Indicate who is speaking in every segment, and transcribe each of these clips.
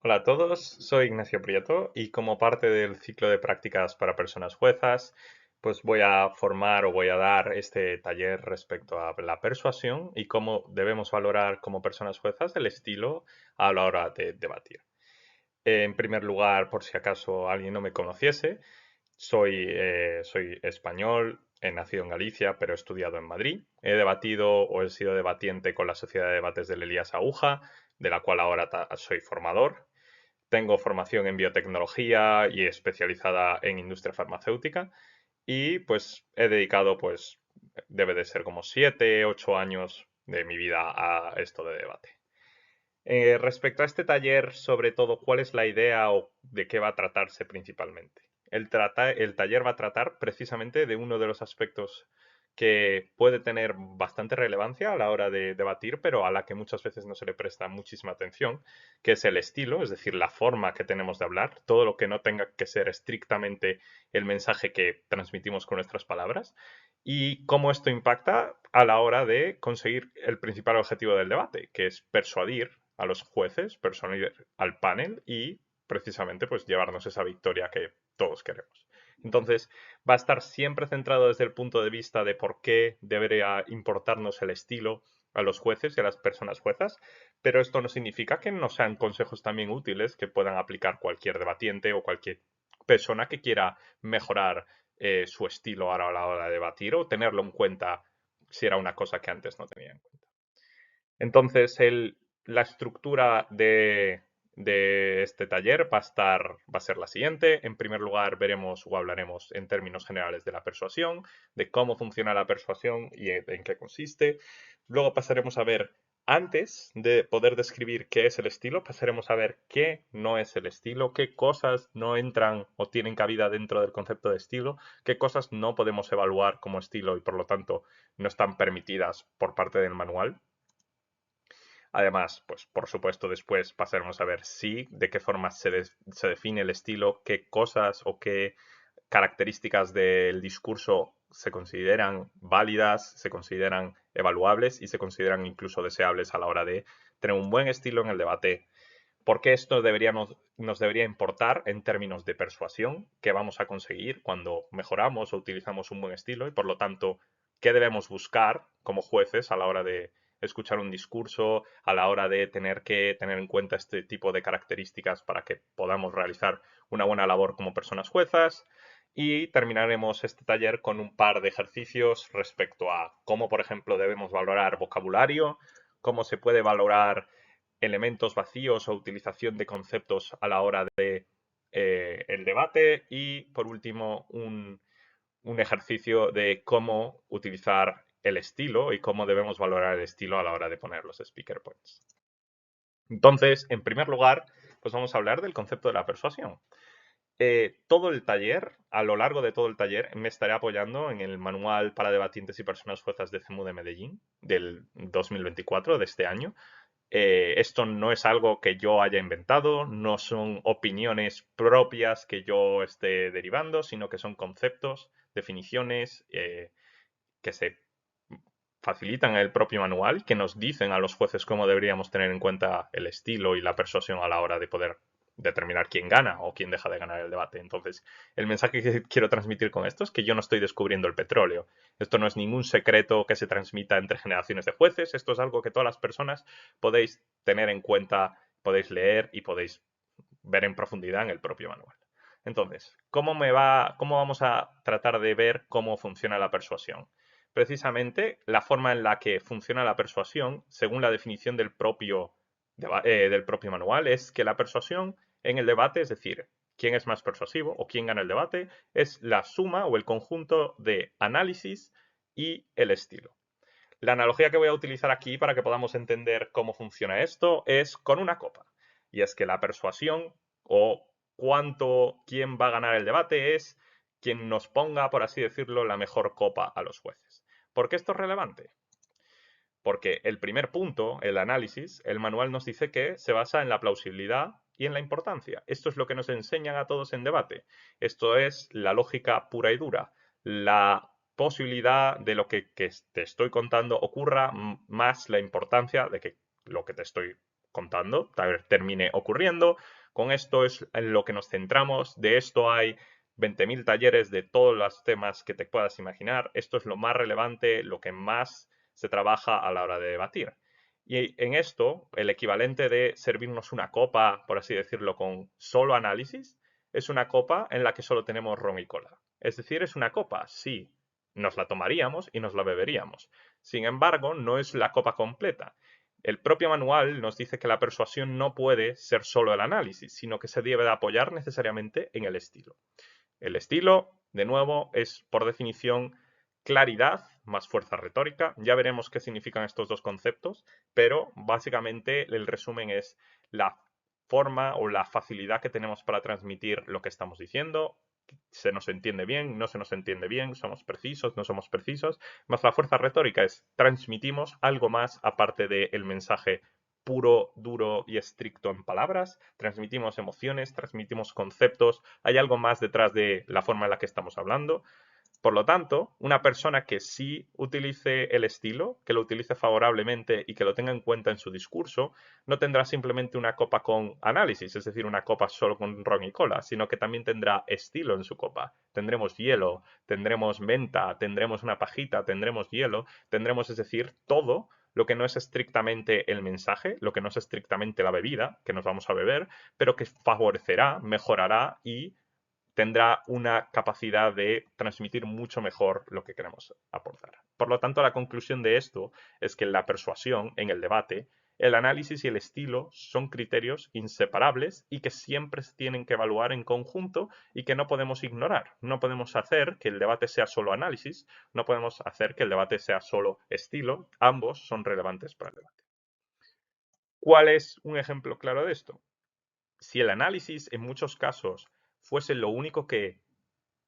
Speaker 1: Hola a todos, soy Ignacio Prieto y como parte del ciclo de prácticas para personas juezas, pues voy a formar o voy a dar este taller respecto a la persuasión y cómo debemos valorar como personas juezas el estilo a la hora de debatir. En primer lugar, por si acaso alguien no me conociese, soy español, he nacido en Galicia, pero he estudiado en Madrid. He debatido o he sido debatiente con la Sociedad de Debates del Elías Aguja, de la cual ahora soy formador. Tengo formación en biotecnología y especializada en industria farmacéutica y pues he dedicado pues debe de ser como 7, 8 años de mi vida a esto de debate. Respecto a este taller, sobre todo, ¿cuál es la idea o de qué va a tratarse principalmente? El taller va a tratar precisamente de uno de los aspectos que puede tener bastante relevancia a la hora de debatir, pero a la que muchas veces no se le presta muchísima atención, que es el estilo, es decir, la forma que tenemos de hablar, todo lo que no tenga que ser estrictamente el mensaje que transmitimos con nuestras palabras, y cómo esto impacta a la hora de conseguir el principal objetivo del debate, que es persuadir a los jueces, persuadir al panel y precisamente pues llevarnos esa victoria que todos queremos. Entonces, va a estar siempre centrado desde el punto de vista de por qué debería importarnos el estilo a los jueces y a las personas juezas, pero esto no significa que no sean consejos también útiles que puedan aplicar cualquier debatiente o cualquier persona que quiera mejorar su estilo a la hora de debatir o tenerlo en cuenta si era una cosa que antes no tenía en cuenta. Entonces, la estructura de este taller va a ser la siguiente. En primer lugar, veremos o hablaremos en términos generales de la persuasión, de cómo funciona la persuasión y en qué consiste. Luego pasaremos a ver, antes de poder describir qué es el estilo, pasaremos a ver qué no es el estilo, qué cosas no entran o tienen cabida dentro del concepto de estilo, qué cosas no podemos evaluar como estilo y por lo tanto no están permitidas por parte del manual. Además, pues por supuesto después pasaremos a ver si, de qué forma se define el estilo, qué cosas o qué características del discurso se consideran válidas, se consideran evaluables y se consideran incluso deseables a la hora de tener un buen estilo en el debate. ¿Por qué esto nos debería importar en términos de persuasión? ¿Qué vamos a conseguir cuando mejoramos o utilizamos un buen estilo? Y por lo tanto, ¿qué debemos buscar como jueces a la hora de escuchar un discurso, a la hora de tener que tener en cuenta este tipo de características para que podamos realizar una buena labor como personas juezas? Y terminaremos este taller con un par de ejercicios respecto a cómo, por ejemplo, debemos valorar vocabulario, cómo se puede valorar elementos vacíos o utilización de conceptos a la hora de el debate y, por último, un ejercicio de cómo utilizar el estilo y cómo debemos valorar el estilo a la hora de poner los speaker points. Entonces, en primer lugar, pues vamos a hablar del concepto de la persuasión. Todo el taller, a lo largo de todo el taller, me estaré apoyando en el manual para debatientes y personas juezas de CEMU de Medellín del 2024, de este año. Esto no es algo que yo haya inventado, no son opiniones propias que yo esté derivando, sino que son conceptos, definiciones que se facilitan en el propio manual, que nos dicen a los jueces cómo deberíamos tener en cuenta el estilo y la persuasión a la hora de poder determinar quién gana o quién deja de ganar el debate. Entonces, el mensaje que quiero transmitir con esto es que yo no estoy descubriendo el petróleo. Esto no es ningún secreto que se transmita entre generaciones de jueces. Esto es algo que todas las personas podéis tener en cuenta, podéis leer y podéis ver en profundidad en el propio manual. Entonces, cómo vamos a tratar de ver cómo funciona la persuasión? Precisamente la forma en la que funciona la persuasión, según la definición del propio manual, es que la persuasión en el debate, es decir, quién es más persuasivo o quién gana el debate, es la suma o el conjunto de análisis y el estilo. La analogía que voy a utilizar aquí para que podamos entender cómo funciona esto es con una copa. Y es que la persuasión o quién va a ganar el debate es quien nos ponga, por así decirlo, la mejor copa a los jueces. ¿Por qué esto es relevante? Porque el primer punto, el análisis, el manual nos dice que se basa en la plausibilidad y en la importancia. Esto es lo que nos enseñan a todos en debate. Esto es la lógica pura y dura. La posibilidad de que te estoy contando ocurra más la importancia de que lo que te estoy contando, termine ocurriendo. Con esto es en lo que nos centramos. De esto hay 20.000 talleres de todos los temas que te puedas imaginar. Esto es lo más relevante, lo que más se trabaja a la hora de debatir. Y en esto, el equivalente de servirnos una copa, por así decirlo, con solo análisis, es una copa en la que solo tenemos ron y cola. Es decir, es una copa, sí, nos la tomaríamos y nos la beberíamos. Sin embargo, no es la copa completa. El propio manual nos dice que la persuasión no puede ser solo el análisis, sino que se debe de apoyar necesariamente en el estilo. El estilo, de nuevo, es por definición claridad más fuerza retórica. Ya veremos qué significan estos dos conceptos, pero básicamente el resumen es la forma o la facilidad que tenemos para transmitir lo que estamos diciendo. Se nos entiende bien, no se nos entiende bien, somos precisos, no somos precisos. Más la fuerza retórica es transmitimos algo más aparte del mensaje puro, duro y estricto en palabras, transmitimos emociones, transmitimos conceptos, hay algo más detrás de la forma en la que estamos hablando. Por lo tanto, una persona que sí utilice el estilo, que lo utilice favorablemente y que lo tenga en cuenta en su discurso, no tendrá simplemente una copa con análisis, es decir, una copa solo con ron y cola, sino que también tendrá estilo en su copa. Tendremos hielo, tendremos menta, tendremos una pajita, tendremos hielo, tendremos, es decir, todo lo que no es estrictamente el mensaje, lo que no es estrictamente la bebida que nos vamos a beber, pero que favorecerá, mejorará y tendrá una capacidad de transmitir mucho mejor lo que queremos aportar. Por lo tanto, la conclusión de esto es que en la persuasión, en el debate, el análisis y el estilo son criterios inseparables y que siempre se tienen que evaluar en conjunto y que no podemos ignorar. No podemos hacer que el debate sea solo análisis, no podemos hacer que el debate sea solo estilo. Ambos son relevantes para el debate. ¿Cuál es un ejemplo claro de esto? Si el análisis en muchos casos fuese lo único que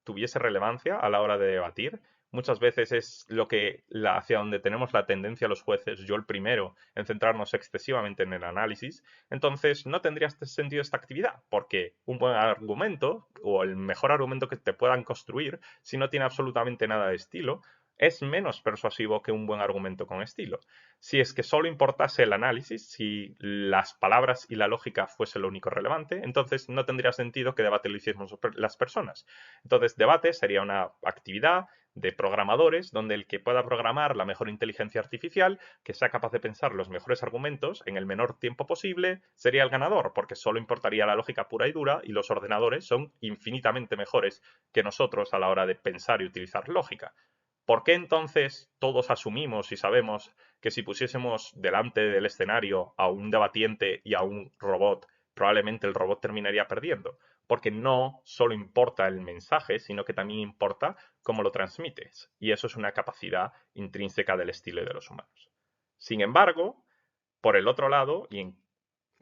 Speaker 1: tuviese relevancia a la hora de debatir, muchas veces es lo que hacia donde tenemos la tendencia los jueces, yo el primero, en centrarnos excesivamente en el análisis, entonces no tendría este sentido esta actividad, porque un buen argumento o el mejor argumento que te puedan construir, si no tiene absolutamente nada de estilo, es menos persuasivo que un buen argumento con estilo. Si es que solo importase el análisis, si las palabras y la lógica fuese lo único relevante, entonces no tendría sentido que debate lo hiciésemos las personas. Entonces, debate sería una actividad de programadores donde el que pueda programar la mejor inteligencia artificial, que sea capaz de pensar los mejores argumentos en el menor tiempo posible, sería el ganador, porque solo importaría la lógica pura y dura y los ordenadores son infinitamente mejores que nosotros a la hora de pensar y utilizar lógica. ¿Por qué entonces todos asumimos y sabemos que si pusiésemos delante del escenario a un debatiente y a un robot, probablemente el robot terminaría perdiendo? Porque no solo importa el mensaje, sino que también importa cómo lo transmites. Y eso es una capacidad intrínseca del estilo y de los humanos. Sin embargo, por el otro lado, y en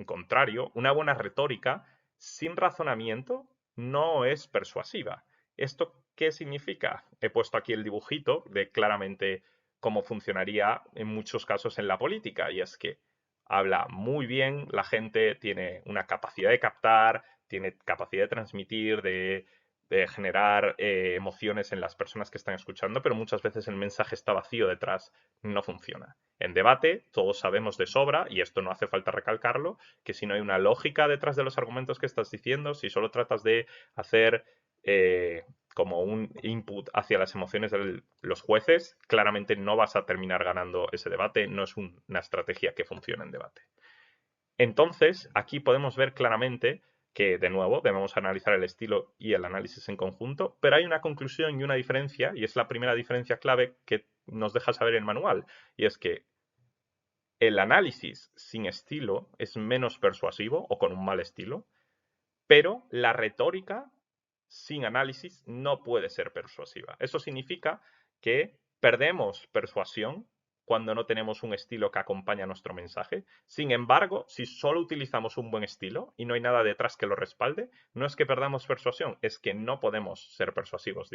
Speaker 1: contrario, una buena retórica sin razonamiento no es persuasiva. ¿Esto qué significa? He puesto aquí el dibujito de claramente cómo funcionaría en muchos casos en la política, y es que habla muy bien, la gente tiene una capacidad de captar, tiene capacidad de transmitir, de generar emociones en las personas que están escuchando, pero muchas veces el mensaje está vacío detrás, no funciona. En debate, todos sabemos de sobra, y esto no hace falta recalcarlo, que si no hay una lógica detrás de los argumentos que estás diciendo, si solo tratas de hacer como un input hacia las emociones de los jueces, claramente no vas a terminar ganando ese debate, no es una estrategia que funcione en debate. Entonces, aquí podemos ver claramente que, de nuevo, debemos analizar el estilo y el análisis en conjunto, pero hay una conclusión y una diferencia, y es la primera diferencia clave que nos deja saber el manual, y es que el análisis sin estilo es menos persuasivo o con un mal estilo, pero la retórica sin análisis no puede ser persuasiva. Eso significa que perdemos persuasión cuando no tenemos un estilo que acompaña nuestro mensaje. Sin embargo, si solo utilizamos un buen estilo y no hay nada detrás que lo respalde, no es que perdamos persuasión, es que no podemos ser persuasivos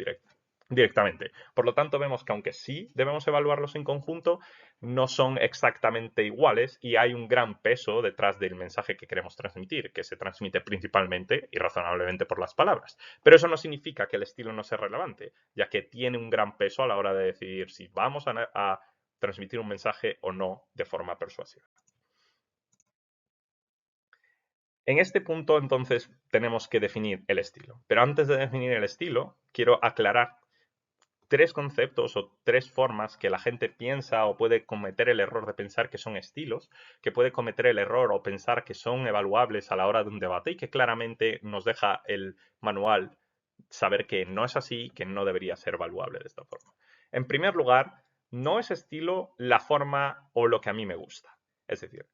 Speaker 1: directamente. Por lo tanto, vemos que aunque sí debemos evaluarlos en conjunto, no son exactamente iguales y hay un gran peso detrás del mensaje que queremos transmitir, que se transmite principalmente y razonablemente por las palabras. Pero eso no significa que el estilo no sea relevante, ya que tiene un gran peso a la hora de decidir si vamos a transmitir un mensaje o no de forma persuasiva. En este punto, entonces, tenemos que definir el estilo. Pero antes de definir el estilo, quiero aclarar tres conceptos o tres formas que la gente piensa o puede cometer el error de pensar que son estilos, que puede cometer el error o pensar que son evaluables a la hora de un debate y que claramente nos deja el manual saber que no es así, que no debería ser evaluable de esta forma. En primer lugar, no es estilo la forma o lo que a mí me gusta. Es decir,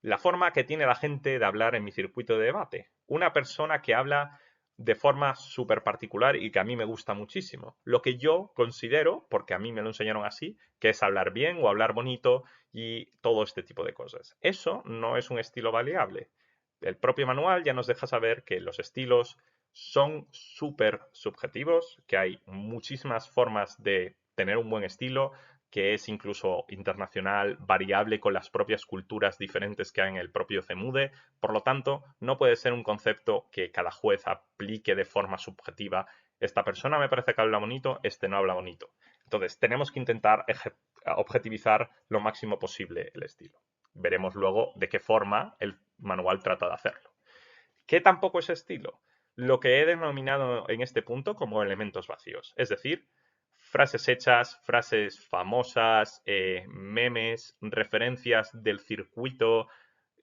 Speaker 1: la forma que tiene la gente de hablar en mi circuito de debate. Una persona que habla de forma súper particular y que a mí me gusta muchísimo. Lo que yo considero, porque a mí me lo enseñaron así, que es hablar bien o hablar bonito y todo este tipo de cosas. Eso no es un estilo variable. El propio manual ya nos deja saber que los estilos son súper subjetivos, que hay muchísimas formas de tener un buen estilo, que es incluso internacional, variable con las propias culturas diferentes que hay en el propio CEMUDE. Por lo tanto, no puede ser un concepto que cada juez aplique de forma subjetiva. Esta persona me parece que habla bonito, este no habla bonito. Entonces, tenemos que intentar objetivizar lo máximo posible el estilo. Veremos luego de qué forma el manual trata de hacerlo. ¿Qué tampoco es estilo? Lo que he denominado en este punto como elementos vacíos. Es decir, frases hechas, frases famosas, memes, referencias del circuito,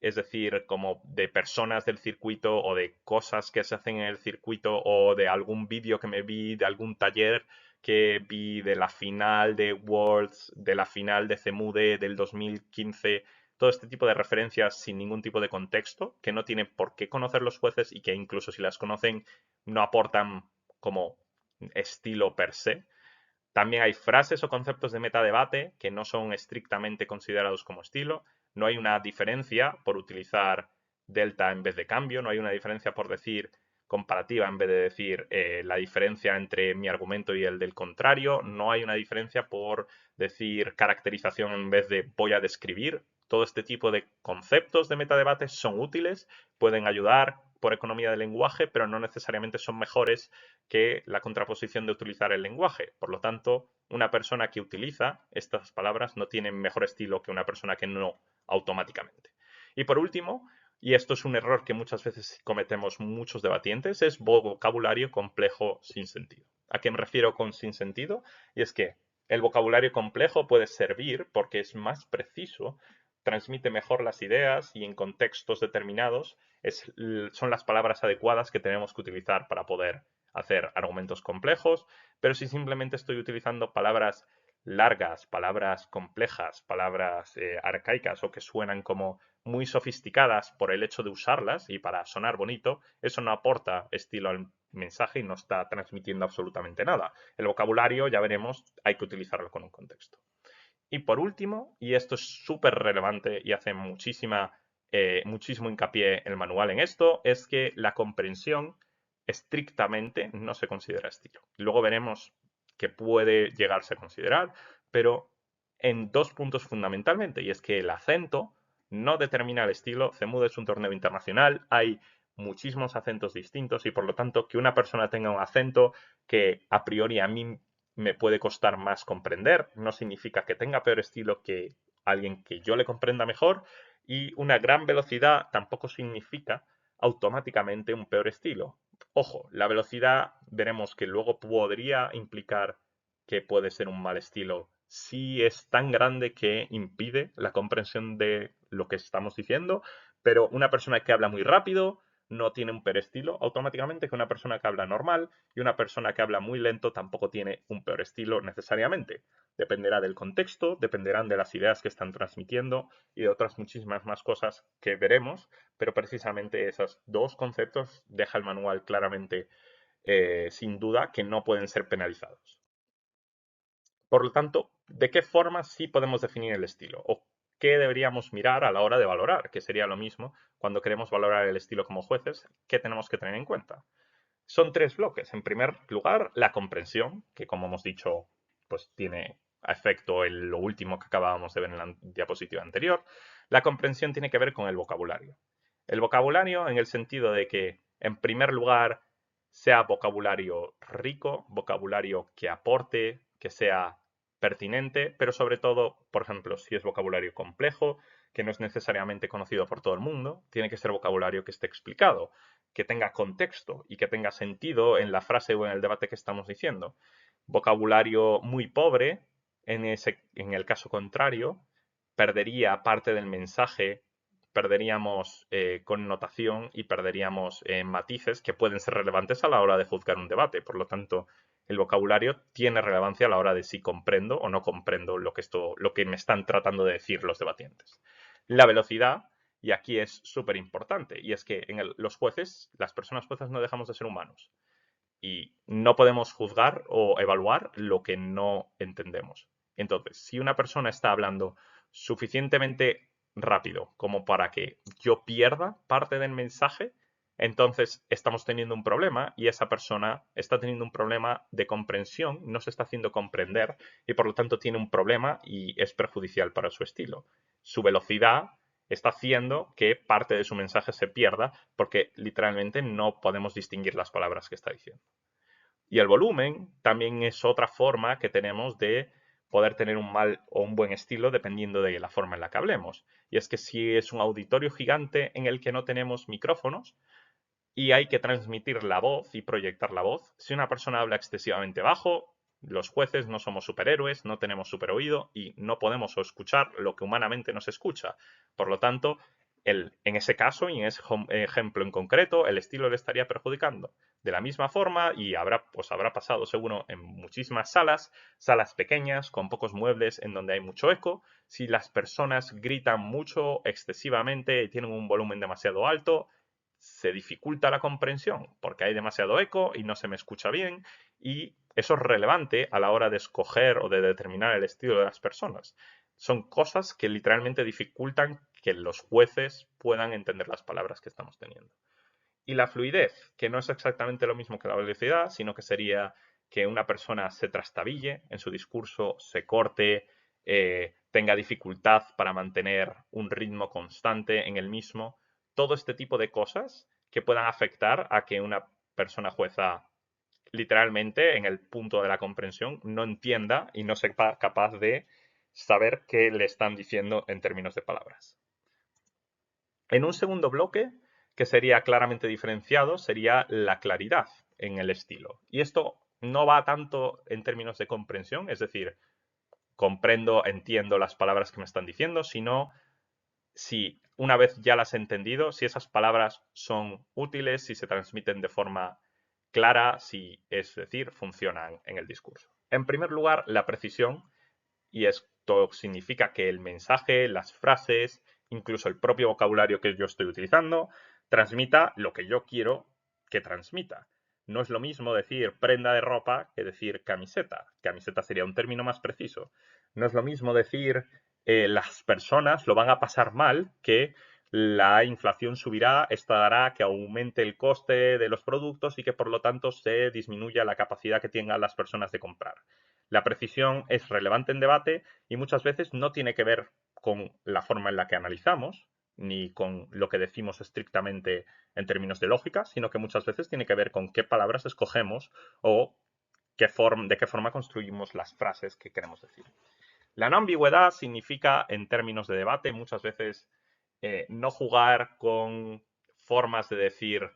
Speaker 1: es decir, como de personas del circuito o de cosas que se hacen en el circuito o de algún vídeo que me vi, de algún taller que vi de la final de Worlds, de la final de CEMUDE del 2015, todo este tipo de referencias sin ningún tipo de contexto, que no tienen por qué conocer los jueces y que incluso si las conocen no aportan como estilo per se. También hay frases o conceptos de metadebate que no son estrictamente considerados como estilo. No hay una diferencia por utilizar delta en vez de cambio, no hay una diferencia por decir comparativa en vez de decir la diferencia entre mi argumento y el del contrario, no hay una diferencia por decir caracterización en vez de voy a describir. Todo este tipo de conceptos de metadebate son útiles, pueden ayudar por economía del lenguaje, pero no necesariamente son mejores que la contraposición de utilizar el lenguaje. Por lo tanto, una persona que utiliza estas palabras no tiene mejor estilo que una persona que no automáticamente. Y por último, y esto es un error que muchas veces cometemos muchos debatientes, es vocabulario complejo sin sentido. ¿A qué me refiero con sin sentido? Y es que el vocabulario complejo puede servir porque es más preciso, transmite mejor las ideas y en contextos determinados son las palabras adecuadas que tenemos que utilizar para poder hacer argumentos complejos, pero si simplemente estoy utilizando palabras largas, palabras complejas, palabras arcaicas o que suenan como muy sofisticadas por el hecho de usarlas y para sonar bonito, eso no aporta estilo al mensaje y no está transmitiendo absolutamente nada. El vocabulario, ya veremos, hay que utilizarlo con un contexto. Y por último, y esto es súper relevante y hace muchísimo hincapié el manual en esto, es que la comprensión estrictamente no se considera estilo. Luego veremos que puede llegarse a considerar, pero en dos puntos fundamentalmente, y es que el acento no determina el estilo. CEMUD es un torneo internacional, hay muchísimos acentos distintos y por lo tanto que una persona tenga un acento que a priori a mí me puede costar más comprender, no significa que tenga peor estilo que alguien que yo le comprenda mejor y una gran velocidad tampoco significa automáticamente un peor estilo. Ojo, la velocidad veremos que luego podría implicar que puede ser un mal estilo si es tan grande que impide la comprensión de lo que estamos diciendo, pero una persona que habla muy rápido no tiene un peor estilo automáticamente que una persona que habla normal y una persona que habla muy lento tampoco tiene un peor estilo necesariamente. Dependerá del contexto, dependerán de las ideas que están transmitiendo y de otras muchísimas más cosas que veremos, pero precisamente esos dos conceptos deja el manual claramente sin duda que no pueden ser penalizados. Por lo tanto, ¿de qué forma sí podemos definir el estilo? ¿O qué deberíamos mirar a la hora de valorar? Que sería lo mismo cuando queremos valorar el estilo como jueces, ¿qué tenemos que tener en cuenta? Son tres bloques. En primer lugar, la comprensión, que como hemos dicho, pues tiene a efecto lo último que acabábamos de ver en la diapositiva anterior. La comprensión tiene que ver con el vocabulario. El vocabulario en el sentido de que, en primer lugar, sea vocabulario rico, vocabulario que aporte, que sea pertinente, pero sobre todo, por ejemplo, si es vocabulario complejo, que no es necesariamente conocido por todo el mundo, tiene que ser vocabulario que esté explicado, que tenga contexto y que tenga sentido en la frase o en el debate que estamos diciendo. Vocabulario muy pobre, en el caso contrario, perdería parte del mensaje, perderíamos connotación y perderíamos matices que pueden ser relevantes a la hora de juzgar un debate. Por lo tanto, el vocabulario tiene relevancia a la hora de si comprendo o no comprendo lo que me están tratando de decir los debatientes. La velocidad, y aquí es súper importante, y es que los jueces, las personas jueces no dejamos de ser humanos y no podemos juzgar o evaluar lo que no entendemos. Entonces, si una persona está hablando suficientemente rápido como para que yo pierda parte del mensaje, entonces estamos teniendo un problema y esa persona está teniendo un problema de comprensión, no se está haciendo comprender y por lo tanto tiene un problema y es perjudicial para su estilo. Su velocidad está haciendo que parte de su mensaje se pierda porque literalmente no podemos distinguir las palabras que está diciendo. Y el volumen también es otra forma que tenemos de poder tener un mal o un buen estilo dependiendo de la forma en la que hablemos. Y es que si es un auditorio gigante en el que no tenemos micrófonos y hay que transmitir la voz y proyectar la voz, si una persona habla excesivamente bajo, los jueces no somos superhéroes, no tenemos superoído y no podemos escuchar lo que humanamente nos escucha. Por lo tanto, en ese caso y en ese ejemplo en concreto, el estilo le estaría perjudicando. De la misma forma, y habrá pasado seguro en muchísimas salas pequeñas, con pocos muebles, en donde hay mucho eco, si las personas gritan mucho, excesivamente, y tienen un volumen demasiado alto, se dificulta la comprensión porque hay demasiado eco y no se me escucha bien y eso es relevante a la hora de escoger o de determinar el estilo de las personas. Son cosas que literalmente dificultan que los jueces puedan entender las palabras que estamos teniendo. Y la fluidez, que no es exactamente lo mismo que la velocidad, sino que sería que una persona se trastabille en su discurso, se corte, tenga dificultad para mantener un ritmo constante en el mismo. Todo este tipo de cosas que puedan afectar a que una persona jueza literalmente en el punto de la comprensión no entienda y no sepa capaz de saber qué le están diciendo en términos de palabras. En un segundo bloque, que sería claramente diferenciado, sería la claridad en el estilo. Y esto no va tanto en términos de comprensión, es decir, comprendo, entiendo las palabras que me están diciendo, sino si una vez ya las he entendido, si esas palabras son útiles, si se transmiten de forma clara, si es decir, funcionan en el discurso. En primer lugar, la precisión, y esto significa que el mensaje, las frases, incluso el propio vocabulario que yo estoy utilizando, transmita lo que yo quiero que transmita. No es lo mismo decir prenda de ropa que decir camiseta. Camiseta sería un término más preciso. No es lo mismo decir las personas lo van a pasar mal que la inflación subirá, esto hará que aumente el coste de los productos y que por lo tanto se disminuya la capacidad que tengan las personas de comprar. La precisión es relevante en debate y muchas veces no tiene que ver con la forma en la que analizamos, ni con lo que decimos estrictamente en términos de lógica, sino que muchas veces tiene que ver con qué palabras escogemos o de qué forma construimos las frases que queremos decir. La no ambigüedad significa, en términos de debate, muchas veces no jugar con formas de decir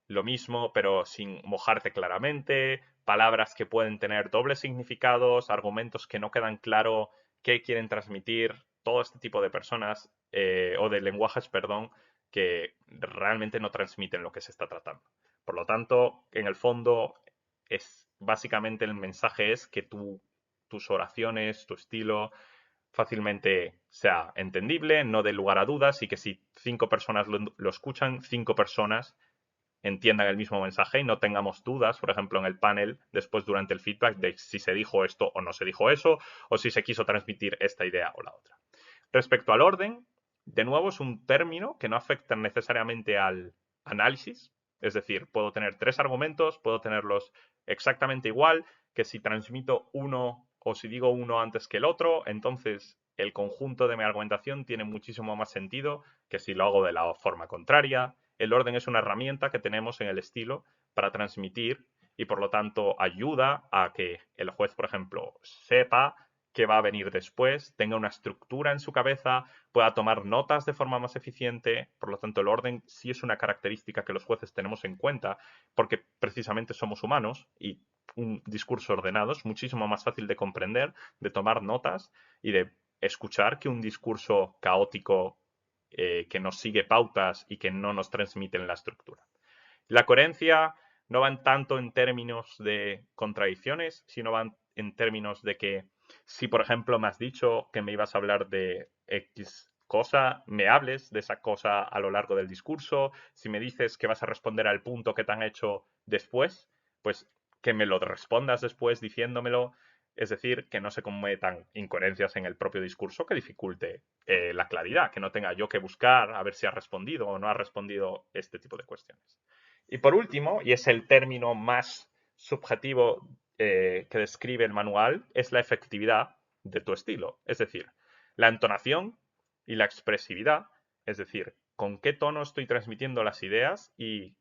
Speaker 1: lo mismo, pero sin mojarte claramente, palabras que pueden tener dobles significados, argumentos que no quedan claro qué quieren transmitir, todo este tipo de personas, o de lenguajes, perdón, que realmente no transmiten lo que se está tratando. Por lo tanto, en el fondo, básicamente el mensaje es que tus oraciones, tu estilo, fácilmente sea entendible, no dé lugar a dudas y que si 5 personas lo escuchan, 5 personas entiendan el mismo mensaje y no tengamos dudas, por ejemplo, en el panel, después durante el feedback, de si se dijo esto o no se dijo eso, o si se quiso transmitir esta idea o la otra. Respecto al orden, de nuevo es un término que no afecta necesariamente al análisis, es decir, puedo tener 3 argumentos, puedo tenerlos exactamente igual, que si transmito uno o si digo uno antes que el otro, entonces el conjunto de mi argumentación tiene muchísimo más sentido que si lo hago de la forma contraria. El orden es una herramienta que tenemos en el estilo para transmitir y por lo tanto ayuda a que el juez, por ejemplo, sepa qué va a venir después, tenga una estructura en su cabeza, pueda tomar notas de forma más eficiente. Por lo tanto, el orden sí es una característica que los jueces tenemos en cuenta porque precisamente somos humanos y un discurso ordenado es muchísimo más fácil de comprender, de tomar notas y de escuchar que un discurso caótico que nos sigue pautas y que no nos transmite la estructura. La coherencia no va tanto en términos de contradicciones, sino van en términos de que si, por ejemplo, me has dicho que me ibas a hablar de X cosa, me hables de esa cosa a lo largo del discurso. Si me dices que vas a responder al punto que te han hecho después, pues que me lo respondas después diciéndomelo. Es decir, que no se cometan incoherencias en el propio discurso que dificulte la claridad, que no tenga yo que buscar a ver si ha respondido o no ha respondido este tipo de cuestiones. Y por último, y es el término más subjetivo que describe el manual, es la efectividad de tu estilo. Es decir, la entonación y la expresividad, es decir, con qué tono estoy transmitiendo las ideas y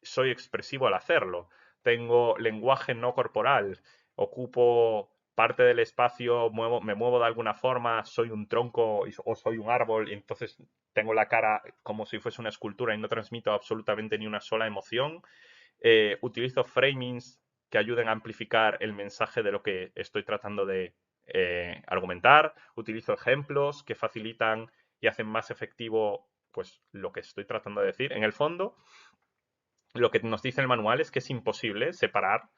Speaker 1: soy expresivo al hacerlo. Tengo lenguaje no corporal, ocupo parte del espacio, me muevo de alguna forma, soy un tronco o soy un árbol y entonces tengo la cara como si fuese una escultura y no transmito absolutamente ni una sola emoción. Utilizo framings que ayuden a amplificar el mensaje de lo que estoy tratando de argumentar. Utilizo ejemplos que facilitan y hacen más efectivo pues lo que estoy tratando de decir. En el fondo, lo que nos dice el manual es que es imposible separar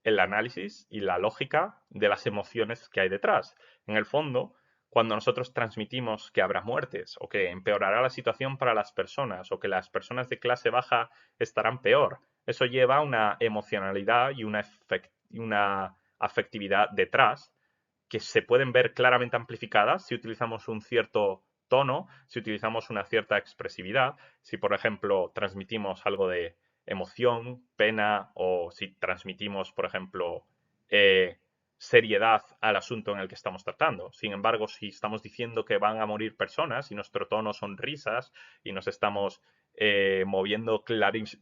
Speaker 1: el análisis y la lógica de las emociones que hay detrás. En el fondo, cuando nosotros transmitimos que habrá muertes o que empeorará la situación para las personas o que las personas de clase baja estarán peor, eso lleva una emocionalidad y una afectividad detrás que se pueden ver claramente amplificadas si utilizamos un cierto tono, si utilizamos una cierta expresividad, si por ejemplo transmitimos algo de emoción, pena o si transmitimos, por ejemplo, seriedad al asunto en el que estamos tratando. Sin embargo, si estamos diciendo que van a morir personas y nuestro tono son risas y nos estamos moviendo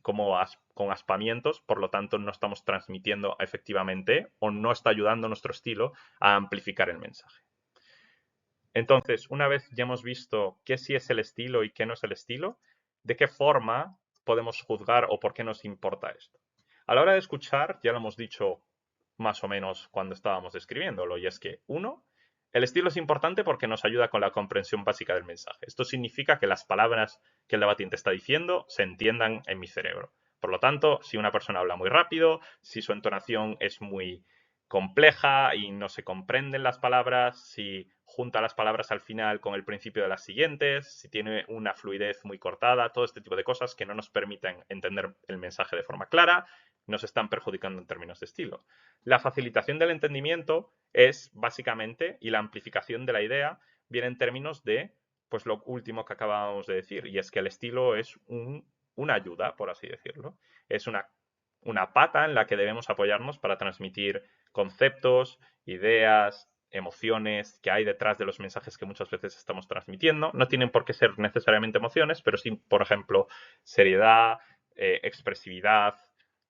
Speaker 1: como con aspamientos, por lo tanto no estamos transmitiendo efectivamente o no está ayudando nuestro estilo a amplificar el mensaje. Entonces, una vez ya hemos visto qué sí es el estilo y qué no es el estilo, ¿de qué forma podemos juzgar o por qué nos importa esto? A la hora de escuchar, ya lo hemos dicho más o menos cuando estábamos describiéndolo, y es que, uno, el estilo es importante porque nos ayuda con la comprensión básica del mensaje. Esto significa que las palabras que el debatiente está diciendo se entiendan en mi cerebro. Por lo tanto, si una persona habla muy rápido, si su entonación es muy compleja y no se comprenden las palabras, si junta las palabras al final con el principio de las siguientes, si tiene una fluidez muy cortada, todo este tipo de cosas que no nos permiten entender el mensaje de forma clara, nos están perjudicando en términos de estilo. La facilitación del entendimiento es básicamente, y la amplificación de la idea, viene en términos de, pues lo último que acabábamos de decir, y es que el estilo es una ayuda, por así decirlo. Es una pata en la que debemos apoyarnos para transmitir conceptos, ideas, emociones que hay detrás de los mensajes que muchas veces estamos transmitiendo. No tienen por qué ser necesariamente emociones, pero sí, por ejemplo, seriedad, expresividad,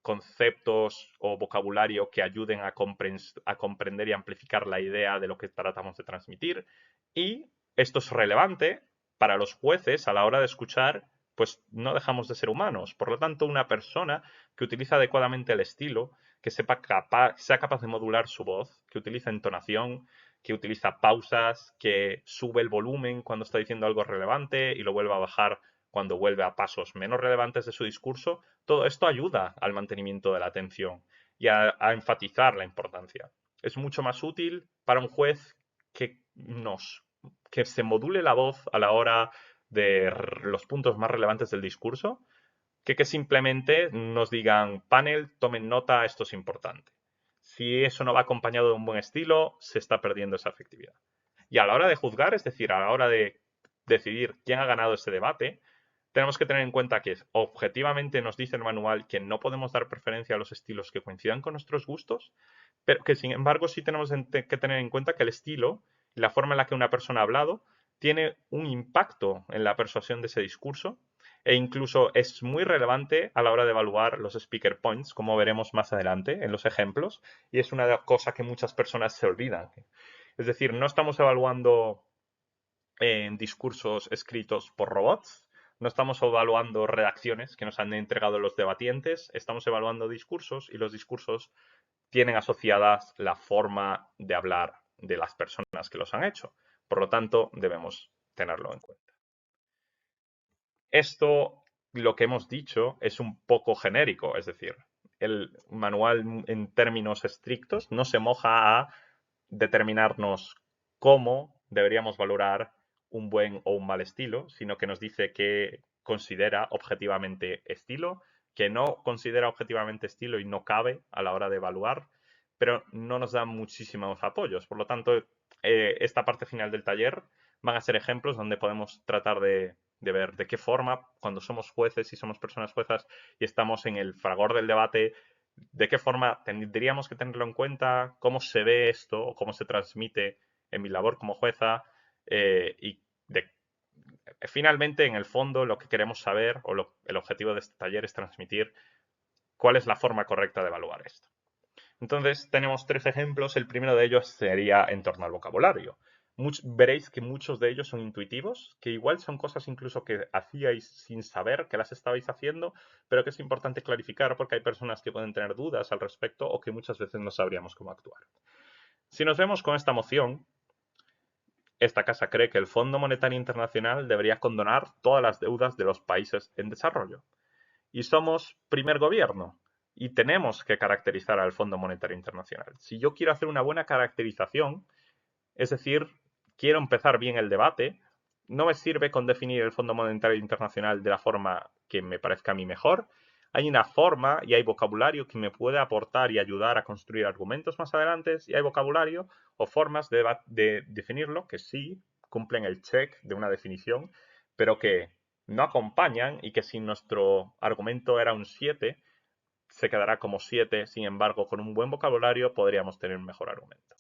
Speaker 1: conceptos o vocabulario que ayuden a comprender y amplificar la idea de lo que tratamos de transmitir. Y esto es relevante para los jueces a la hora de escuchar, pues no dejamos de ser humanos. Por lo tanto, una persona que utiliza adecuadamente el estilo, que sea capaz de modular su voz, que utiliza entonación, que utiliza pausas, que sube el volumen cuando está diciendo algo relevante y lo vuelve a bajar cuando vuelve a pasos menos relevantes de su discurso, todo esto ayuda al mantenimiento de la atención y a enfatizar la importancia. Es mucho más útil para un juez que que se module la voz a la hora de los puntos más relevantes del discurso que simplemente nos digan, panel, tomen nota, esto es importante. Si eso no va acompañado de un buen estilo, se está perdiendo esa efectividad. Y a la hora de juzgar, es decir, a la hora de decidir quién ha ganado ese debate, tenemos que tener en cuenta que objetivamente nos dice el manual que no podemos dar preferencia a los estilos que coincidan con nuestros gustos, pero que sin embargo sí tenemos que tener en cuenta que el estilo y la forma en la que una persona ha hablado tiene un impacto en la persuasión de ese discurso E incluso es muy relevante a la hora de evaluar los speaker points, como veremos más adelante en los ejemplos, y es una cosa que muchas personas se olvidan. Es decir, no estamos evaluando en discursos escritos por robots, no estamos evaluando redacciones que nos han entregado los debatientes, estamos evaluando discursos y los discursos tienen asociadas la forma de hablar de las personas que los han hecho. Por lo tanto, debemos tenerlo en cuenta. Esto, lo que hemos dicho, es un poco genérico, es decir, el manual en términos estrictos no se moja a determinarnos cómo deberíamos valorar un buen o un mal estilo, sino que nos dice que considera objetivamente estilo, que no considera objetivamente estilo y no cabe a la hora de evaluar, pero no nos da muchísimos apoyos. Por lo tanto, esta parte final del taller van a ser ejemplos donde podemos tratar de ver de qué forma, cuando somos jueces y somos personas juezas y estamos en el fragor del debate, de qué forma tendríamos que tenerlo en cuenta, cómo se ve esto o cómo se transmite en mi labor como jueza y finalmente, en el fondo, lo que queremos saber o el objetivo de este taller es transmitir cuál es la forma correcta de evaluar esto. Entonces, tenemos 3 ejemplos. El primero de ellos sería en torno al vocabulario. Veréis que muchos de ellos son intuitivos, que igual son cosas incluso que hacíais sin saber que las estabais haciendo, pero que es importante clarificar porque hay personas que pueden tener dudas al respecto o que muchas veces no sabríamos cómo actuar. Si nos vemos con esta moción, esta casa cree que el Fondo Monetario Internacional debería condonar todas las deudas de los países en desarrollo. Y somos primer gobierno y tenemos que caracterizar al Fondo Monetario Internacional. Si yo quiero hacer una buena caracterización, es decir, quiero empezar bien el debate, no me sirve con definir el Fondo Monetario Internacional de la forma que me parezca a mí mejor. Hay una forma y hay vocabulario que me puede aportar y ayudar a construir argumentos más adelante, y hay vocabulario o formas de definirlo que sí cumplen el check de una definición, pero que no acompañan y que si nuestro argumento era un 7, se quedará como 7, sin embargo, con un buen vocabulario podríamos tener un mejor argumento.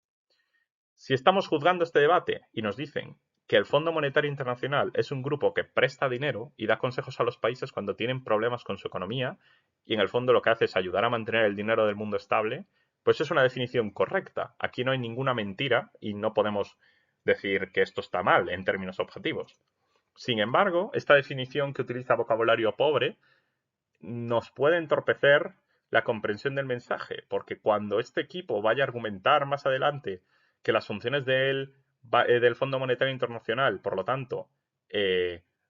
Speaker 1: Si estamos juzgando este debate y nos dicen que el Fondo Monetario Internacional es un grupo que presta dinero y da consejos a los países cuando tienen problemas con su economía, y en el fondo lo que hace es ayudar a mantener el dinero del mundo estable, pues es una definición correcta. Aquí no hay ninguna mentira y no podemos decir que esto está mal en términos objetivos. Sin embargo, esta definición que utiliza vocabulario pobre nos puede entorpecer la comprensión del mensaje, porque cuando este equipo vaya a argumentar más adelante que las funciones del Fondo Monetario Internacional, por lo tanto,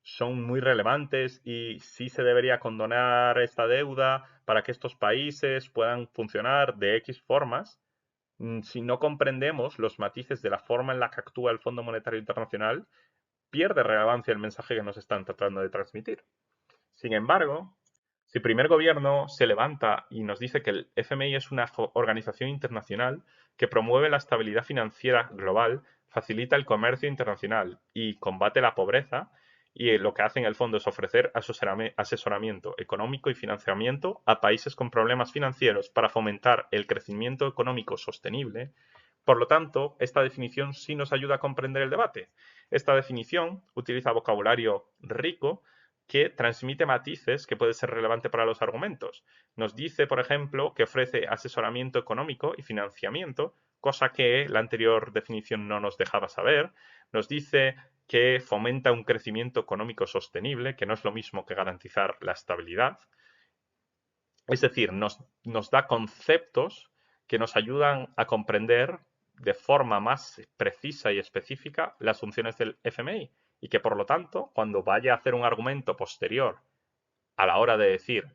Speaker 1: son muy relevantes y sí se debería condonar esta deuda para que estos países puedan funcionar de X formas, si no comprendemos los matices de la forma en la que actúa el Fondo Monetario Internacional, pierde relevancia el mensaje que nos están tratando de transmitir. Sin embargo, si primer gobierno se levanta y nos dice que el FMI es una organización internacional que promueve la estabilidad financiera global, facilita el comercio internacional y combate la pobreza, y lo que hace en el fondo es ofrecer asesoramiento económico y financiamiento a países con problemas financieros para fomentar el crecimiento económico sostenible, por lo tanto, esta definición sí nos ayuda a comprender el debate. Esta definición utiliza vocabulario rico que transmite matices que puede ser relevante para los argumentos. Nos dice, por ejemplo, que ofrece asesoramiento económico y financiamiento, cosa que la anterior definición no nos dejaba saber. Nos dice que fomenta un crecimiento económico sostenible, que no es lo mismo que garantizar la estabilidad. Es decir, nos da conceptos que nos ayudan a comprender de forma más precisa y específica las funciones del FMI y que, por lo tanto, cuando vaya a hacer un argumento posterior a la hora de decir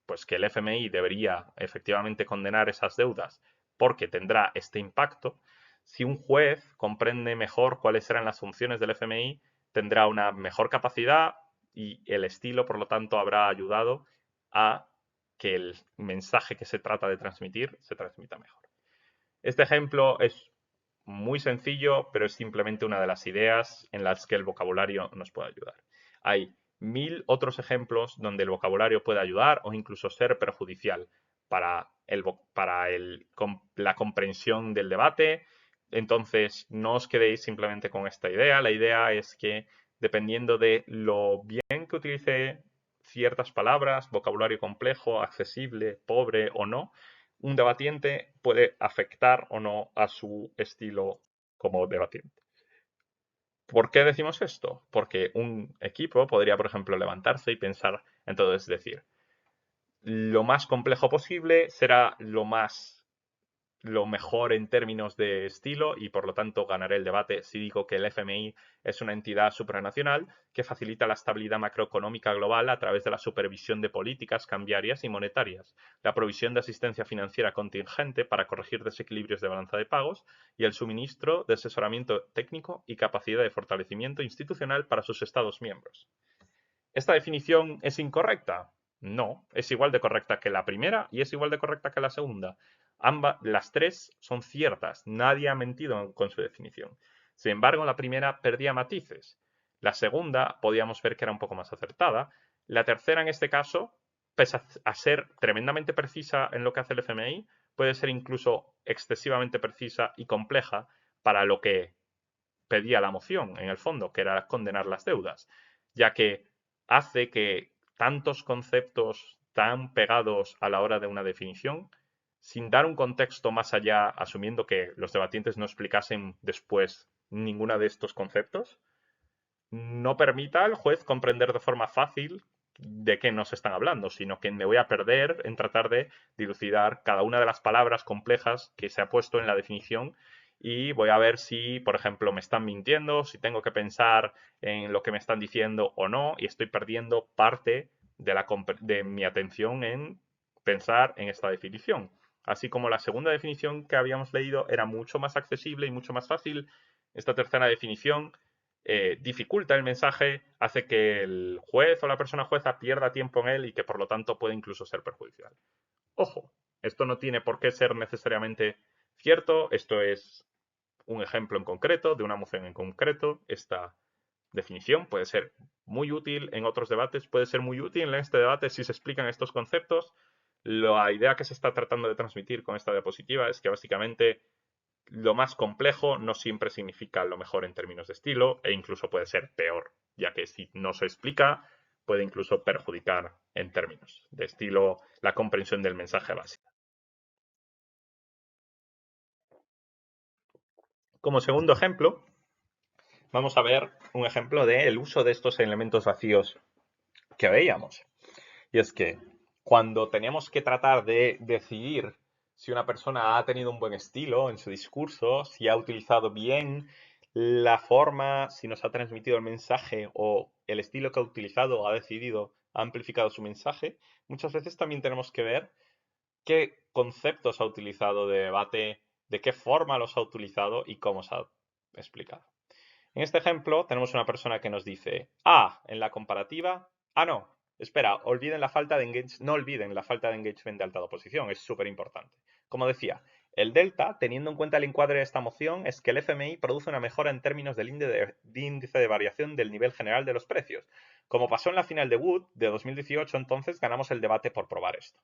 Speaker 1: pues que el FMI debería efectivamente condenar esas deudas porque tendrá este impacto, si un juez comprende mejor cuáles serán las funciones del FMI, tendrá una mejor capacidad y el estilo, por lo tanto, habrá ayudado a que el mensaje que se trata de transmitir se transmita mejor. Este ejemplo es muy sencillo, pero es simplemente una de las ideas en las que el vocabulario nos puede ayudar. Hay 1000 otros ejemplos donde el vocabulario puede ayudar o incluso ser perjudicial para la comprensión del debate. Entonces, no os quedéis simplemente con esta idea. La idea es que dependiendo de lo bien que utilice ciertas palabras, vocabulario complejo, accesible, pobre o no, un debatiente puede afectar o no a su estilo como debatiente. ¿Por qué decimos esto? Porque un equipo podría, por ejemplo, levantarse y pensar, entonces decir, lo más complejo posible será lo mejor en términos de estilo y por lo tanto ganaré el debate si digo que el FMI es una entidad supranacional que facilita la estabilidad macroeconómica global a través de la supervisión de políticas cambiarias y monetarias, la provisión de asistencia financiera contingente para corregir desequilibrios de balanza de pagos y el suministro de asesoramiento técnico y capacidad de fortalecimiento institucional para sus Estados miembros. ¿Esta definición es incorrecta? No, es igual de correcta que la primera y es igual de correcta que la segunda. Las tres son ciertas, nadie ha mentido con su definición. Sin embargo, la primera perdía matices. La segunda podíamos ver que era un poco más acertada. La tercera, en este caso, pese a ser tremendamente precisa en lo que hace el FMI, puede ser incluso excesivamente precisa y compleja para lo que pedía la moción, en el fondo, que era condenar las deudas, ya que hace que tantos conceptos tan pegados a la hora de una definición, sin dar un contexto más allá, asumiendo que los debatientes no explicasen después ninguno de estos conceptos, no permita al juez comprender de forma fácil de qué nos están hablando, sino que me voy a perder en tratar de dilucidar cada una de las palabras complejas que se ha puesto en la definición y voy a ver si, por ejemplo, me están mintiendo, si tengo que pensar en lo que me están diciendo o no, y estoy perdiendo parte de mi atención en pensar en esta definición. Así como la segunda definición que habíamos leído era mucho más accesible y mucho más fácil, esta tercera definición dificulta el mensaje, hace que el juez o la persona jueza pierda tiempo en él y que por lo tanto puede incluso ser perjudicial. Ojo, esto no tiene por qué ser necesariamente cierto, esto es un ejemplo en concreto, de una moción en concreto. Esta definición puede ser muy útil en otros debates, puede ser muy útil en este debate si se explican estos conceptos. La idea que se está tratando de transmitir con esta diapositiva es que básicamente lo más complejo no siempre significa lo mejor en términos de estilo e incluso puede ser peor, ya que si no se explica puede incluso perjudicar en términos de estilo la comprensión del mensaje básico. Como segundo ejemplo, vamos a ver un ejemplo del uso de estos elementos vacíos que veíamos. Y es que cuando tenemos que tratar de decidir si una persona ha tenido un buen estilo en su discurso, si ha utilizado bien la forma, si nos ha transmitido el mensaje o el estilo que ha utilizado ha decidido, ha amplificado su mensaje, muchas veces también tenemos que ver qué conceptos ha utilizado de debate, de qué forma los ha utilizado y cómo se ha explicado. En este ejemplo tenemos una persona que nos dice, en la comparativa, no, espera, no olviden la falta de engagement de alta oposición, es súper importante. Como decía, el delta, teniendo en cuenta el encuadre de esta moción, es que el FMI produce una mejora en términos del índice de variación del nivel general de los precios. Como pasó en la final de Wood de 2018, entonces ganamos el debate por probar esto.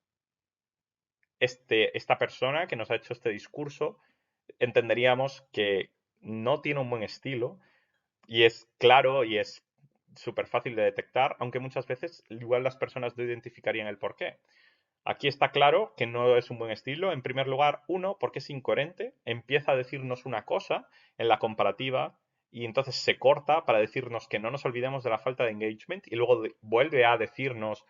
Speaker 1: Esta persona que nos ha hecho este discurso, entenderíamos que no tiene un buen estilo, y es claro y es súper fácil de detectar, aunque muchas veces igual las personas no identificarían el porqué. Aquí está claro que no es un buen estilo. En primer lugar, uno, porque es incoherente. Empieza a decirnos una cosa en la comparativa y entonces se corta para decirnos que no nos olvidemos de la falta de engagement y luego vuelve a decirnos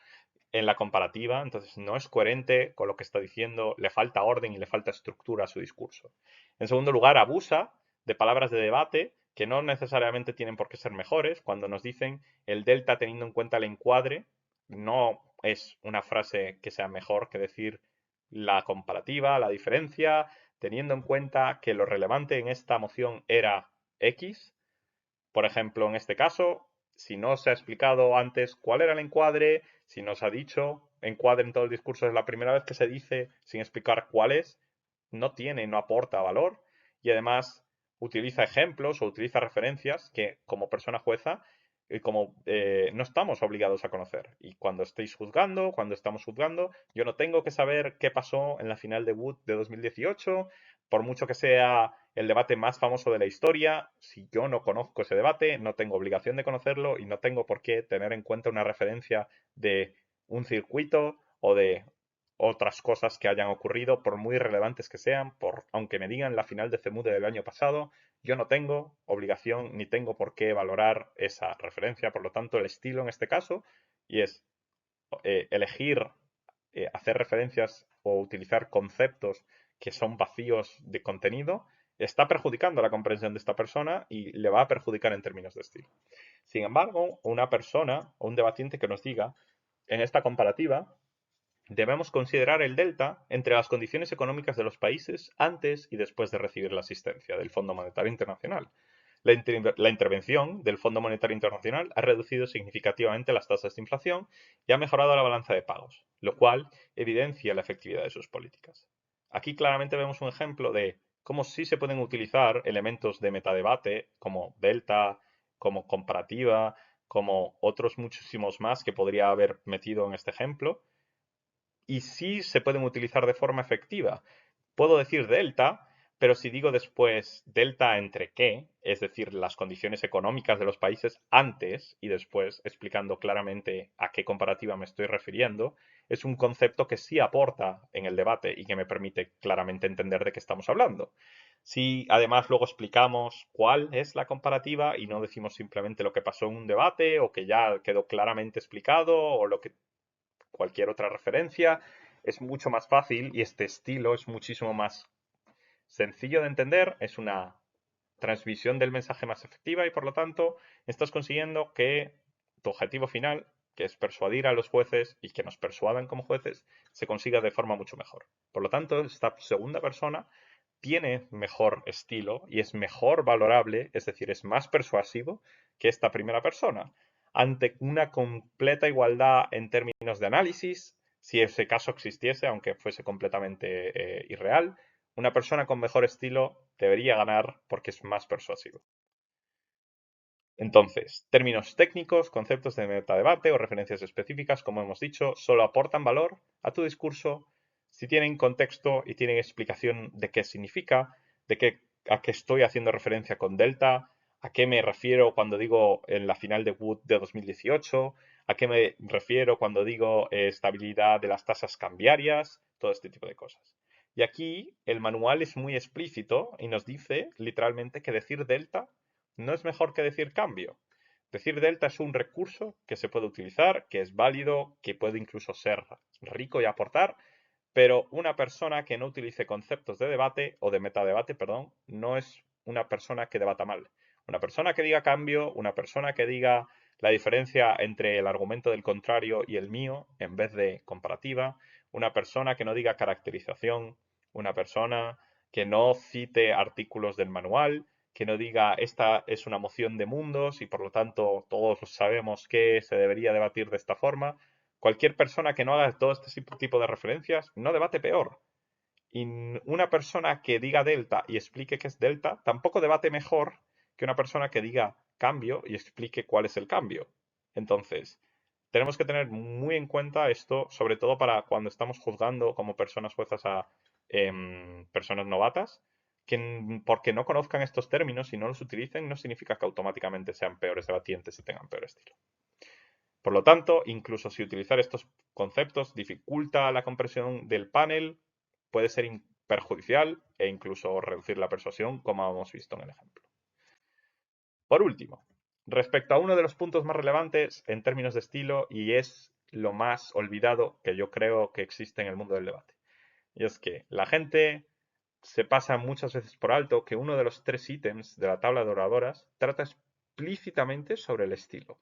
Speaker 1: en la comparativa. Entonces no es coherente con lo que está diciendo, le falta orden y le falta estructura a su discurso. En segundo lugar, abusa de palabras de debate que no necesariamente tienen por qué ser mejores. Cuando nos dicen el delta teniendo en cuenta el encuadre, no es una frase que sea mejor que decir la comparativa, la diferencia, teniendo en cuenta que lo relevante en esta moción era X. Por ejemplo, en este caso, si no se ha explicado antes cuál era el encuadre, si no se ha dicho encuadre en todo el discurso, es la primera vez que se dice sin explicar cuál es, no aporta valor y además utiliza ejemplos o utiliza referencias que como persona jueza no estamos obligados a conocer. Y cuando estéis juzgando, cuando estamos juzgando, yo no tengo que saber qué pasó en la final de Wood de 2018, por mucho que sea el debate más famoso de la historia. Si yo no conozco ese debate, no tengo obligación de conocerlo y no tengo por qué tener en cuenta una referencia de un circuito o de otras cosas que hayan ocurrido, por muy relevantes que sean, aunque me digan la final de Cemude del año pasado, yo no tengo obligación ni tengo por qué valorar esa referencia. Por lo tanto, el estilo en este caso, y es elegir hacer referencias o utilizar conceptos que son vacíos de contenido, está perjudicando la comprensión de esta persona y le va a perjudicar en términos de estilo. Sin embargo, una persona o un debatiente que nos diga, en esta comparativa, debemos considerar el delta entre las condiciones económicas de los países antes y después de recibir la asistencia del Fondo Monetario Internacional. La intervención del Fondo Monetario Internacional ha reducido significativamente las tasas de inflación y ha mejorado la balanza de pagos, lo cual evidencia la efectividad de sus políticas. Aquí claramente vemos un ejemplo de cómo sí se pueden utilizar elementos de metadebate como delta, como comparativa, como otros muchísimos más que podría haber metido en este ejemplo, y sí se pueden utilizar de forma efectiva. Puedo decir delta, pero si digo después delta entre qué, es decir, las condiciones económicas de los países antes y después, explicando claramente a qué comparativa me estoy refiriendo, es un concepto que sí aporta en el debate y que me permite claramente entender de qué estamos hablando. Si además luego explicamos cuál es la comparativa y no decimos simplemente lo que pasó en un debate o que ya quedó claramente explicado o lo que cualquier otra referencia, es mucho más fácil y este estilo es muchísimo más sencillo de entender, es una transmisión del mensaje más efectiva y por lo tanto estás consiguiendo que tu objetivo final, que es persuadir a los jueces y que nos persuadan como jueces, se consiga de forma mucho mejor. Por lo tanto, esta segunda persona tiene mejor estilo y es mejor valorable, es decir, es más persuasivo que esta primera persona. Ante una completa igualdad en términos de análisis, si ese caso existiese, aunque fuese completamente irreal, una persona con mejor estilo debería ganar porque es más persuasivo. Entonces, términos técnicos, conceptos de metadebate o referencias específicas, como hemos dicho, solo aportan valor a tu discurso si tienen contexto y tienen explicación de qué significa, a qué estoy haciendo referencia con delta, a qué me refiero cuando digo en la final de Wood de 2018, a qué me refiero cuando digo estabilidad de las tasas cambiarias, todo este tipo de cosas. Y aquí el manual es muy explícito y nos dice literalmente que decir delta no es mejor que decir cambio. Decir delta es un recurso que se puede utilizar, que es válido, que puede incluso ser rico y aportar, pero una persona que no utilice conceptos de debate o de metadebate, perdón, no es una persona que debata mal. Una persona que diga cambio, una persona que diga la diferencia entre el argumento del contrario y el mío en vez de comparativa, una persona que no diga caracterización, una persona que no cite artículos del manual, que no diga esta es una moción de mundos y por lo tanto todos sabemos que se debería debatir de esta forma. Cualquier persona que no haga todo este tipo de referencias no debate peor. Y una persona que diga delta y explique qué es delta tampoco debate mejor que una persona que diga cambio y explique cuál es el cambio. Entonces, tenemos que tener muy en cuenta esto, sobre todo para cuando estamos juzgando como personas juezas a personas novatas, que porque no conozcan estos términos y no los utilicen no significa que automáticamente sean peores debatientes y tengan peor estilo. Por lo tanto, incluso si utilizar estos conceptos dificulta la comprensión del panel, puede ser perjudicial e incluso reducir la persuasión, como hemos visto en el ejemplo. Por último, respecto a uno de los puntos más relevantes en términos de estilo, y es lo más olvidado que yo creo que existe en el mundo del debate, y es que la gente se pasa muchas veces por alto que uno de los 3 ítems de la tabla de oradoras trata explícitamente sobre el estilo.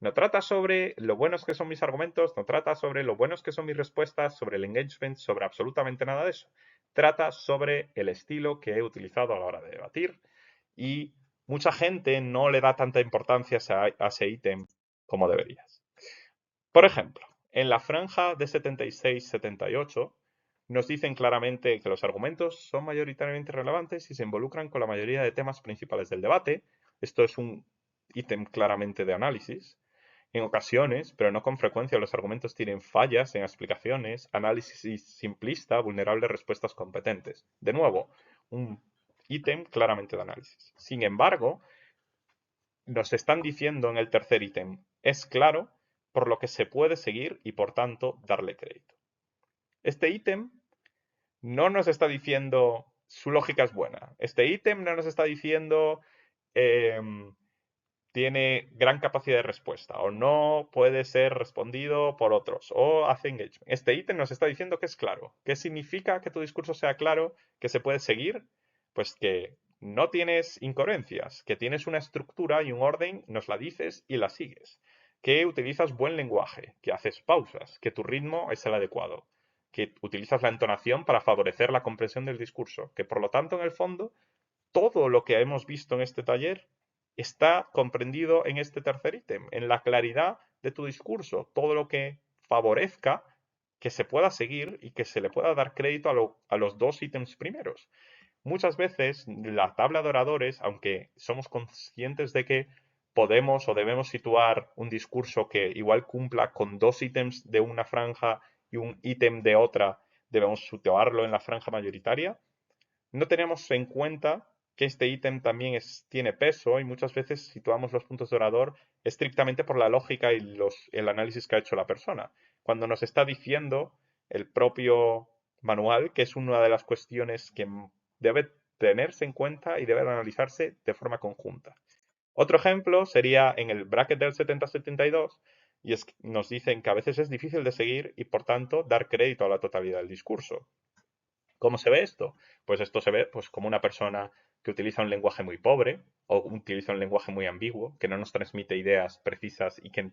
Speaker 1: No trata sobre lo buenos que son mis argumentos, no trata sobre lo buenos que son mis respuestas, sobre el engagement, sobre absolutamente nada de eso. Trata sobre el estilo que he utilizado a la hora de debatir y mucha gente no le da tanta importancia a ese ítem como deberías. Por ejemplo, en la franja de 76-78 nos dicen claramente que los argumentos son mayoritariamente relevantes y se involucran con la mayoría de temas principales del debate. Esto es un ítem claramente de análisis. En ocasiones, pero no con frecuencia, los argumentos tienen fallas en explicaciones, análisis simplista, vulnerable a respuestas competentes. De nuevo, un ítem claramente de análisis. Sin embargo, nos están diciendo en el tercer ítem, es claro, por lo que se puede seguir y por tanto darle crédito. Este ítem no nos está diciendo su lógica es buena. Este ítem no nos está diciendo tiene gran capacidad de respuesta o no puede ser respondido por otros o hace engagement. Este ítem nos está diciendo que es claro. ¿Qué significa que tu discurso sea claro, que se puede seguir? Pues que no tienes incoherencias, que tienes una estructura y un orden, nos la dices y la sigues. Que utilizas buen lenguaje, que haces pausas, que tu ritmo es el adecuado, que utilizas la entonación para favorecer la comprensión del discurso, que por lo tanto en el fondo todo lo que hemos visto en este taller está comprendido en este tercer ítem, en la claridad de tu discurso, todo lo que favorezca que se pueda seguir y que se le pueda dar crédito a los dos ítems primeros. Muchas veces la tabla de oradores, aunque somos conscientes de que podemos o debemos situar un discurso que igual cumpla con dos ítems de una franja y un ítem de otra, debemos situarlo en la franja mayoritaria, no tenemos en cuenta que este ítem también tiene peso y muchas veces situamos los puntos de orador estrictamente por la lógica y el análisis que ha hecho la persona. Cuando nos está diciendo el propio manual que es una de las cuestiones que debe tenerse en cuenta y debe analizarse de forma conjunta. Otro ejemplo sería en el bracket del 70-72 y es que nos dicen que a veces es difícil de seguir y por tanto dar crédito a la totalidad del discurso. ¿Cómo se ve esto? Pues esto se ve pues, como una persona que utiliza un lenguaje muy pobre o utiliza un lenguaje muy ambiguo, que no nos transmite ideas precisas y que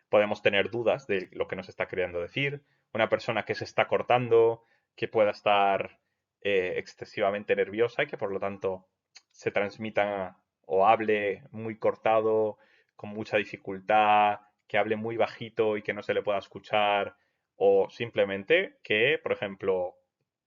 Speaker 1: podemos tener dudas de lo que nos está queriendo decir. Una persona que se está cortando, que pueda estar excesivamente nerviosa y que por lo tanto se transmita o hable muy cortado, con mucha dificultad, que hable muy bajito y que no se le pueda escuchar, o simplemente que, por ejemplo,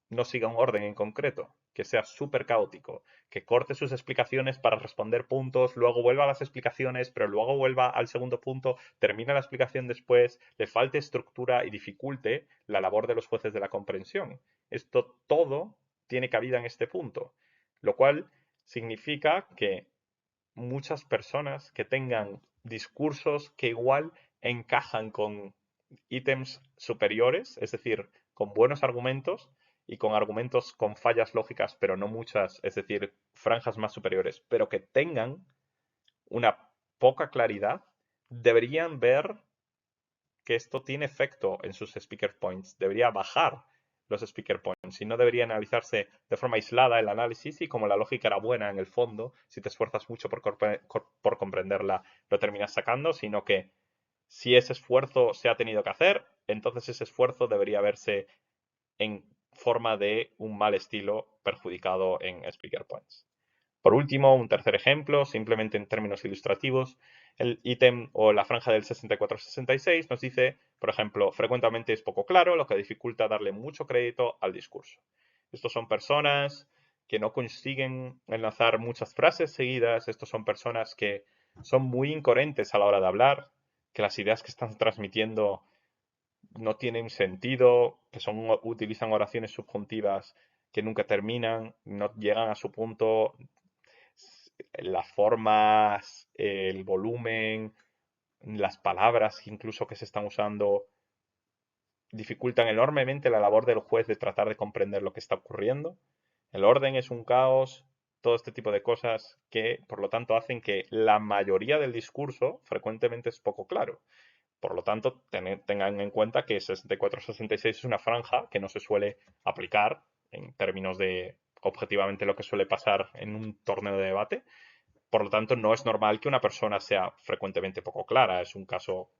Speaker 1: no siga un orden en concreto, que sea súper caótico, que corte sus explicaciones para responder puntos, luego vuelva a las explicaciones, pero luego vuelva al segundo punto, termina la explicación después, le falte estructura y dificulte la labor de los jueces de la comprensión. Esto todo tiene cabida en este punto, lo cual significa que muchas personas que tengan discursos que igual encajan con ítems superiores, es decir, con buenos argumentos y con argumentos con fallas lógicas, pero no muchas, es decir, franjas más superiores, pero que tengan una poca claridad, deberían ver que esto tiene efecto en sus speaker points. Debería bajar los speaker points y no debería analizarse de forma aislada el análisis y como la lógica era buena en el fondo, si te esfuerzas mucho por comprenderla, lo terminas sacando, sino que si ese esfuerzo se ha tenido que hacer, entonces ese esfuerzo debería verse en forma de un mal estilo perjudicado en speaker points. Por último, un tercer ejemplo, simplemente en términos ilustrativos, el ítem o la franja del 64-66 nos dice, por ejemplo, frecuentemente es poco claro, lo que dificulta darle mucho crédito al discurso. Estos son personas que no consiguen enlazar muchas frases seguidas, estos son personas que son muy incoherentes a la hora de hablar, que las ideas que están transmitiendo no tienen sentido, que utilizan oraciones subjuntivas que nunca terminan, no llegan a su punto, las formas, el volumen, las palabras incluso que se están usando dificultan enormemente la labor del juez de tratar de comprender lo que está ocurriendo. El orden es un caos, todo este tipo de cosas que, por lo tanto, hacen que la mayoría del discurso frecuentemente es poco claro. Por lo tanto, tengan en cuenta que 64-66 es una franja que no se suele aplicar en términos de objetivamente lo que suele pasar en un torneo de debate. Por lo tanto, no es normal que una persona sea frecuentemente poco clara. Es un caso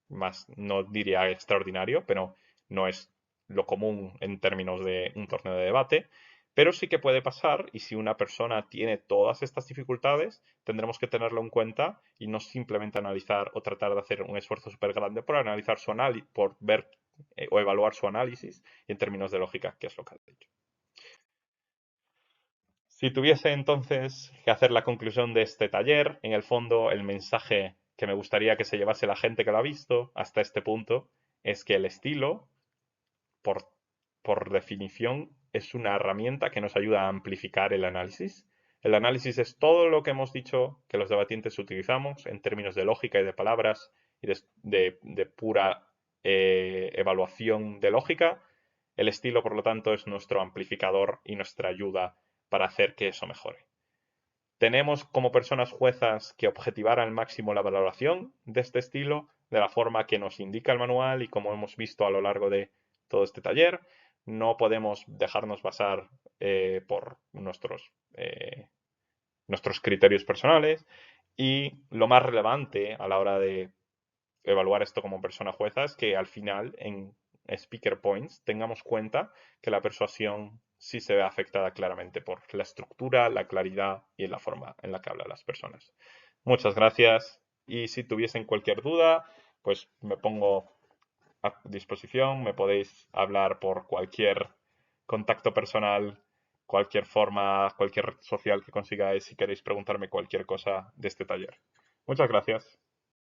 Speaker 1: más, no diría extraordinario, pero no es lo común en términos de un torneo de debate. Pero sí que puede pasar y si una persona tiene todas estas dificultades, tendremos que tenerlo en cuenta y no simplemente analizar o tratar de hacer un esfuerzo súper grande por analizar su análisis, por ver o evaluar su análisis y en términos de lógica, qué es lo que ha dicho. Si tuviese entonces que hacer la conclusión de este taller, en el fondo el mensaje que me gustaría que se llevase la gente que lo ha visto hasta este punto es que el estilo, por, por definición, es una herramienta que nos ayuda a amplificar el análisis. El análisis es todo lo que hemos dicho que los debatientes utilizamos en términos de lógica y de palabras y de pura evaluación de lógica. El estilo, por lo tanto, es nuestro amplificador y nuestra ayuda para hacer que eso mejore. Tenemos como personas juezas que objetivar al máximo la valoración de este estilo de la forma que nos indica el manual y como hemos visto a lo largo de todo este taller. No podemos dejarnos basar por nuestros criterios personales y lo más relevante a la hora de evaluar esto como persona jueza es que al final en speaker points tengamos cuenta que la persuasión sí se ve afectada claramente por la estructura, la claridad y la forma en la que hablan las personas. Muchas gracias y si tuviesen cualquier duda, pues me pongo a disposición, me podéis hablar por cualquier contacto personal, cualquier forma, cualquier red social que consigáis si queréis preguntarme cualquier cosa de este taller. Muchas gracias.